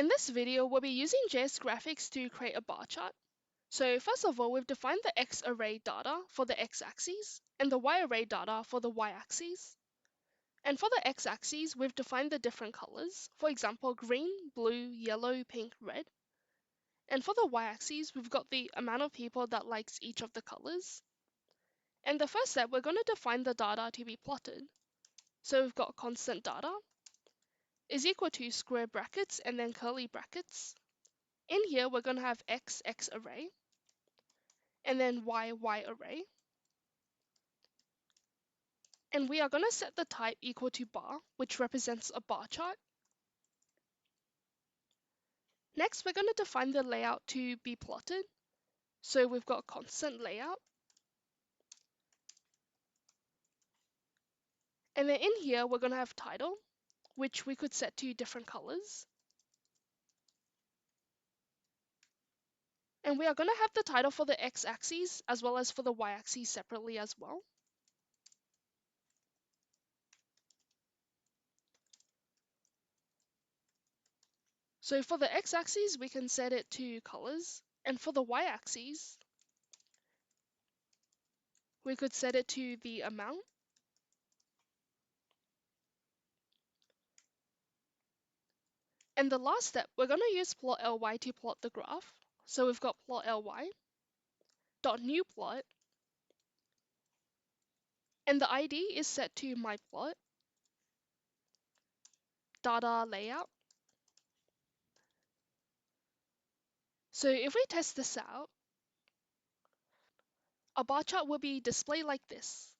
In this video, we'll be using JS Graphics to create a bar chart. So first of all, we've defined the X array data for the X-axis and the Y array data for the Y-axis. And for the X-axis, we've defined the different colors. For example, green, blue, yellow, pink, red. And for the Y-axis, we've got the amount of people that likes each of the colors. And the first step, we're going to define the data to be plotted. So we've got constant data is equal to square brackets and then curly brackets. In here, we're going to have X array, and then Y array. And we are going to set the type equal to bar, which represents a bar chart. Next, we're going to define the layout to be plotted. So we've got constant layout. And then in here, we're going to have title, which we could set to different colors. And we are going to have the title for the X-axis as well as for the Y-axis separately as well. So for the X-axis, we can set it to colors. And for the Y-axis, we could set it to the amount. And the last step, we're going to use plot ly to plot the graph. So we've got plot ly dot new plot, and the ID is set to my plot, data layout. So if we test this out, a bar chart will be displayed like this.